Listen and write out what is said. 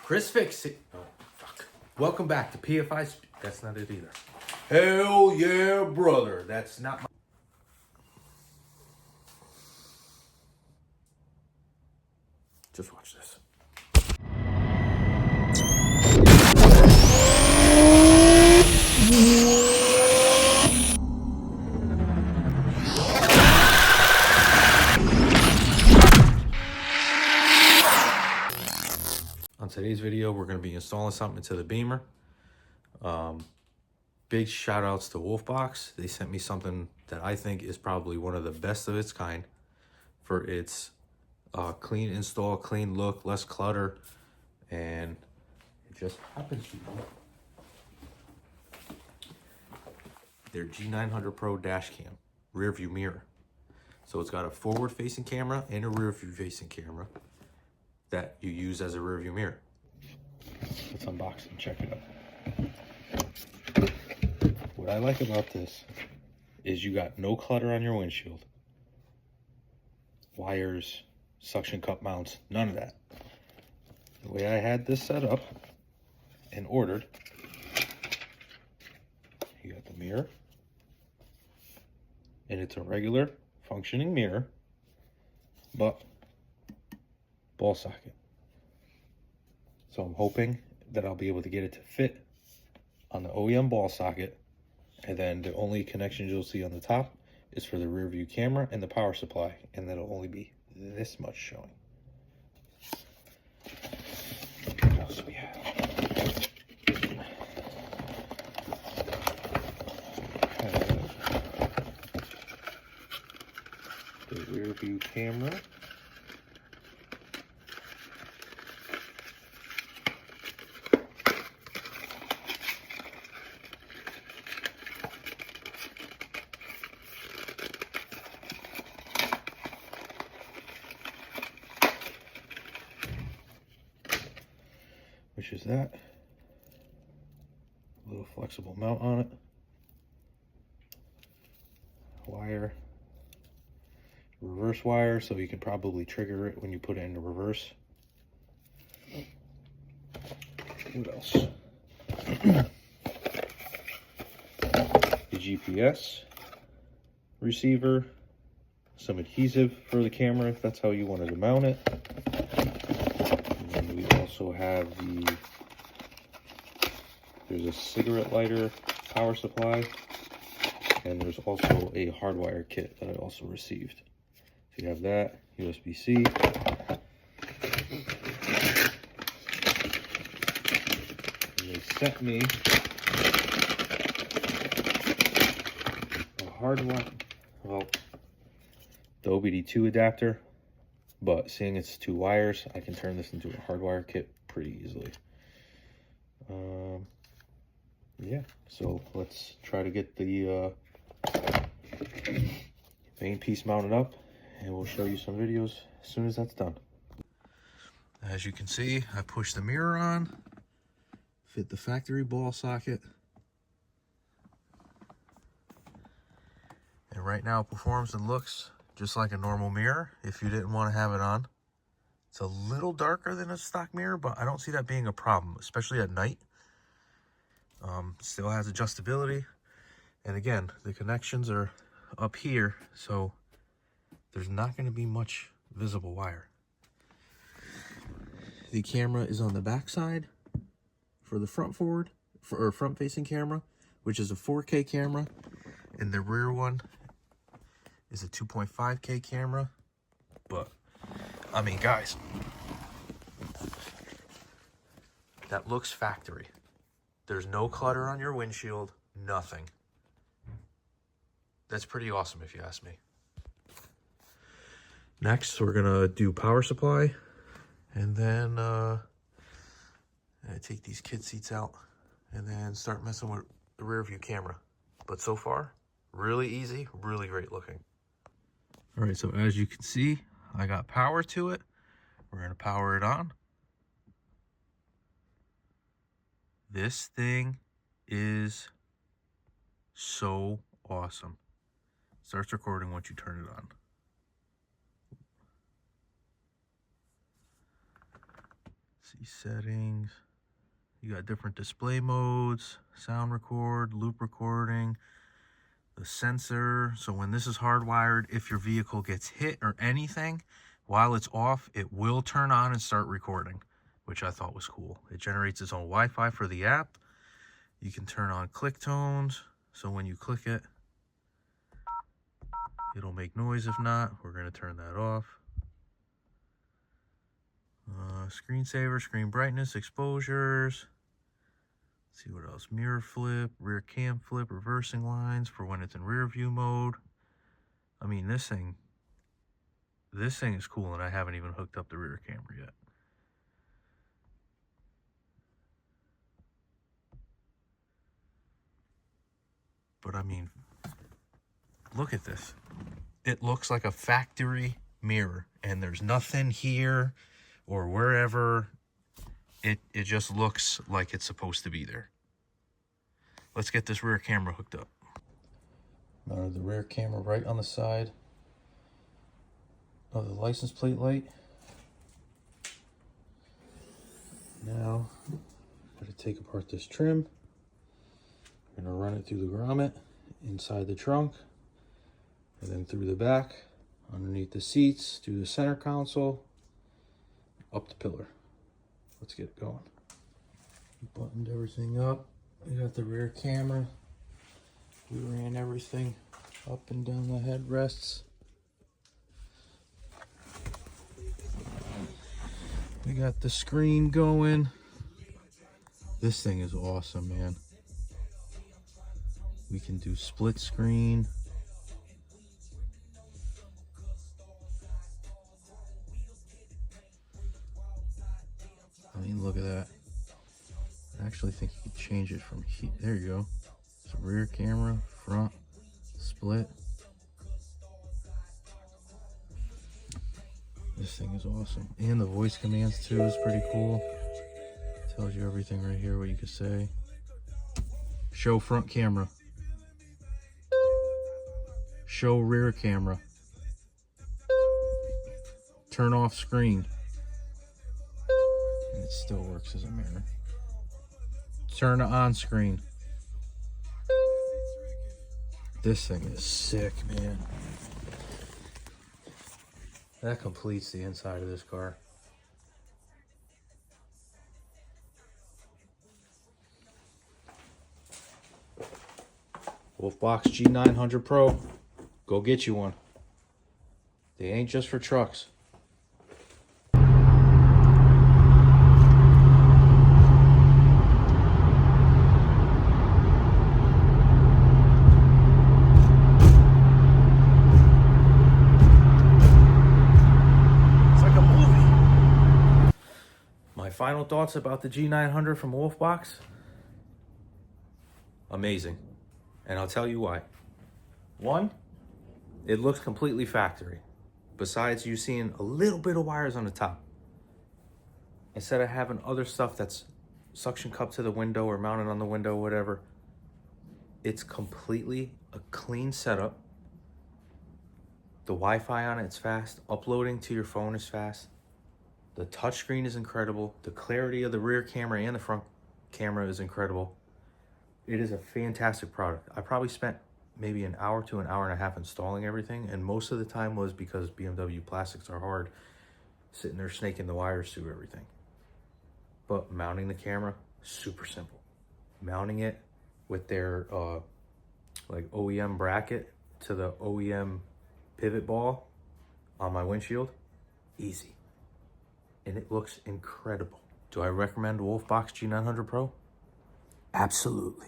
Chris Fix it. Oh, fuck. Welcome back to PFI. That's not it either. Hell yeah, brother. That's not my. Just watch this. On today's video, we're going to be installing something into the Beamer. Big shout outs to Wolfbox. They sent me something that I think is probably one of the best of its kind for its clean install, clean look, less clutter, and it just happens to be their G900 Pro dash cam rear view mirror. So it's got a forward facing camera and a rear view facing camera that you use as a rear view mirror. Let's unbox and check it out. What I like about this is you got no clutter on your windshield. Wires, suction cup mounts, none of that. The way I had this set up and ordered, you got the mirror, and it's a regular functioning mirror, but ball socket. So I'm hoping that I'll be able to get it to fit on the OEM ball socket, and then the only connections you'll see on the top is for the rear view camera and the power supply, and that'll only be this much showing. What else do we have? The rear view camera. Which is that. A little flexible mount on it. Wire. Reverse wire, so you can probably trigger it when you put it into reverse. What else? The GPS receiver. Some adhesive for the camera if that's how you wanted to mount it. We also have there's a cigarette lighter power supply, and there's also a hardwire kit that I also received. So you have that, USB-C. And they sent me a hardwire, well, the OBD2 adapter. But seeing it's 2 wires, I can turn this into a hardwire kit pretty easily. Yeah, so let's try to get the main piece mounted up, and we'll show you some videos as soon as that's done. As you can see, I pushed the mirror on, fit the factory ball socket, and right now it performs and looks just like a normal mirror if you didn't want to have it on. It's a little darker than a stock mirror, but I don't see that being a problem, especially at night. Still has adjustability. And again, the connections are up here, so there's not going to be much visible wire. The camera is on the back side for the front facing camera, which is a 4K camera, and the rear one is a 2.5K camera. But I mean, guys, that looks factory. There's no clutter on your windshield, nothing. That's pretty awesome if you ask me. Next, we're gonna do power supply, and then take these kid seats out, and then start messing with the rear view camera. But so far, really easy, really great looking. All right, so as you can see, I got power to it. We're gonna power it on. This thing is so awesome. Starts recording once you turn it on. See settings. You got different display modes, sound record, loop recording, the sensor. So when this is hardwired, if your vehicle gets hit or anything, while it's off, it will turn on and start recording, which I thought was cool. It generates its own Wi-Fi for the app. You can turn on click tones. So when you click it, it'll make noise. If not, we're going to turn that off. Screensaver, screen brightness, exposures. Let's see what else. Mirror flip, rear cam flip, reversing lines for when it's in rear view mode. I mean, this thing is cool, and I haven't even hooked up the rear camera yet. But I mean, look at this. It looks like a factory mirror, and there's nothing here or wherever. It just looks like it's supposed to be there. Let's get this rear camera hooked up. Mounted the rear camera right on the side of the license plate light. Now, I'm going to take apart this trim. I'm going to run it through the grommet, inside the trunk, and then through the back, underneath the seats, through the center console, up the pillar. Let's get it going. Buttoned everything up. We got the rear camera. We ran everything up and down the headrests. We got the screen going. This thing is awesome, man. We can do split screen. I mean, look at that. I actually think you could change it from here. There you go. So rear camera, front, split. This thing is awesome. And the voice commands too is pretty cool. Tells you everything right here, what you can say. Show front camera. Show rear camera. Turn off screen. And it still works as a mirror. Turn on screen. This thing is sick, man. That completes the inside of this car. Wolfbox G900 Pro. Go get you one. They ain't just for trucks. Final thoughts about the G900 from Wolfbox. Amazing. And I'll tell you why. One, it looks completely factory. Besides you seeing a little bit of wires on the top. Instead of having other stuff that's suction cup to the window or mounted on the window, whatever. It's completely a clean setup. The Wi-Fi on it's fast. Uploading to your phone is fast. The touchscreen is incredible. The clarity of the rear camera and the front camera is incredible. It is a fantastic product. I probably spent maybe an hour to an hour and a half installing everything, and most of the time was because BMW plastics are hard, sitting there snaking the wires through everything. But mounting the camera, super simple. Mounting it with their like OEM bracket to the OEM pivot ball on my windshield, easy. And it looks incredible. Do I recommend Wolfbox G900 Pro? Absolutely.